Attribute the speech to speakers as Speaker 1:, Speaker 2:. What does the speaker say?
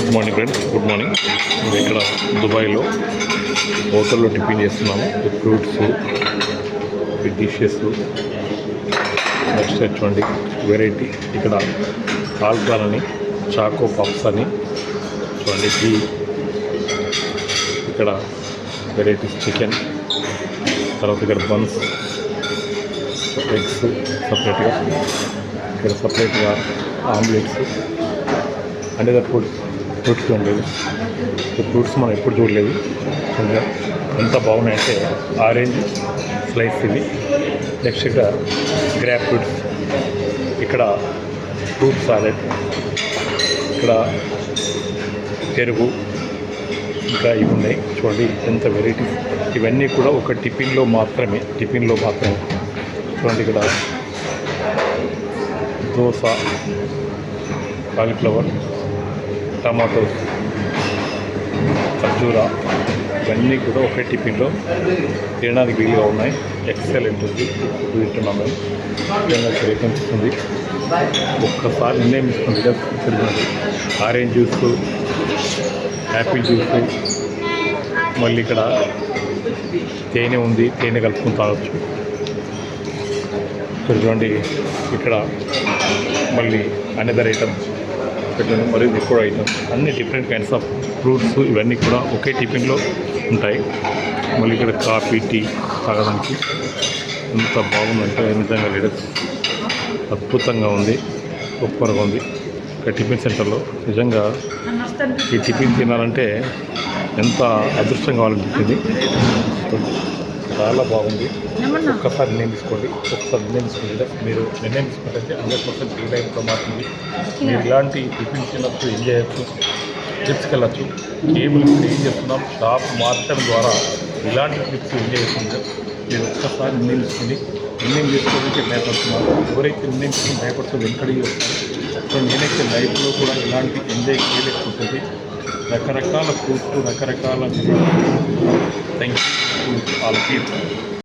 Speaker 1: Good morning friends, good morning. మేము ఇక్కడ దుబాయ్లో హోటల్లో టిఫిన్ చేస్తున్నాము. ఫ్రూట్స్, డిషెస్, నెక్స్ట్ చూడండి వెరైటీ. ఇక్కడ ఆల్కాన్ అని, చాకో పఫ్స్ అని చూడండి. ఇక్కడ వెరైటీస్ చికెన్, తర్వాత ఇక్కడ బన్స్, ఎగ్స్ సపరేట్గా, ఇక్కడ సపరేట్గా ఆమ్లెట్స్ అంటే ఫ్రూట్స్ చూడలేదు. ఈ ఫ్రూట్స్ మనం ఎప్పుడు చూడలేదు. ఎంత బాగున్నాయంటే ఆరెంజ్ స్లైస్ ఇవి. నెక్స్ట్ ఇక్కడ గ్రాప్ ఫ్రూట్స్, ఇక్కడ ఫ్రూట్ సాలెడ్, ఇక్కడ పెరుగు, ఇంకా ఇవి ఉన్నాయి చూడండి. ఎంత వెరైటీస్. ఇవన్నీ కూడా ఒక టిఫిన్లో మాత్రమే చూడండి. ఇక్కడ దోశ, కాలీఫ్లవర్, టమాటోస్, ఖర్జూరా, ఇవన్నీ కూడా ఒకే టిఫిన్లో తినడానికి వీలుగా ఉన్నాయి. ఎక్సలెంట్ ఉంది. ఇప్పుడు తింటున్నాం మేము. ముఖ్యంగా కనిపిస్తుంది. ఒక్కసారి నిర్ణయం తీసుకుంది. ఆరెంజ్ జ్యూస్, యాపిల్ జ్యూస్, మళ్ళీ ఇక్కడ తేనె ఉంది, తేనె కలుపుకుని తాగొచ్చు. చూడండి ఇక్కడ మళ్ళీ అనదర్ ఐటమ్స్ పెట్టండి, మరియు ఎక్కువ ఐటమ్స్, అన్ని డిఫరెంట్ కైండ్స్ ఆఫ్ ఫ్రూట్స్ ఇవన్నీ కూడా ఒకే టిఫిన్లో ఉంటాయి. మళ్ళీ ఇక్కడ కాఫీ, టీ తాగడానికి ఎంత బాగుందంటే నిజంగా లీడర్స్ అద్భుతంగా ఉంది, సూపర్గా ఉంది. ఇక్కడ టిఫిన్ సెంటర్లో నిజంగా ఈ టిఫిన్ తినాలంటే ఎంత అదృష్టం కావాలనిపించింది. చాలా బాగుంది. ఒక్కసారి నిర్ణయం తీసుకోండి. మీరు నిర్ణయం తీసుకుంటే 100% ఫ్రీ టైంతో మారుతుంది. మీరు ఇలాంటి టిఫిన్ తినచ్చు, ఎంజాయ్ చేయొచ్చు, ట్రిప్స్కి వెళ్ళచ్చు. కేబుల్ ఏం చేస్తున్నాం, షాప్ మార్చడం ద్వారా ఇలాంటి ట్రిప్స్ ఎంజాయ్ చేస్తుంది. మీరు ఒక్కసారి నిర్ణయం తీసుకోవడానికి భయపడుతున్నారు. ఎవరైతే నిర్ణయం తీసుకుని భయపడుతుంది వెంకడి సో నేనైతే లైఫ్లో కూడా ఇలాంటి ఎంజాయ్ చేయలేకపోతుంది. రకరకాల ఫ్రూట్స్, రకరకాల థ్యాంక్ యూ ఆల్ పీపుల్.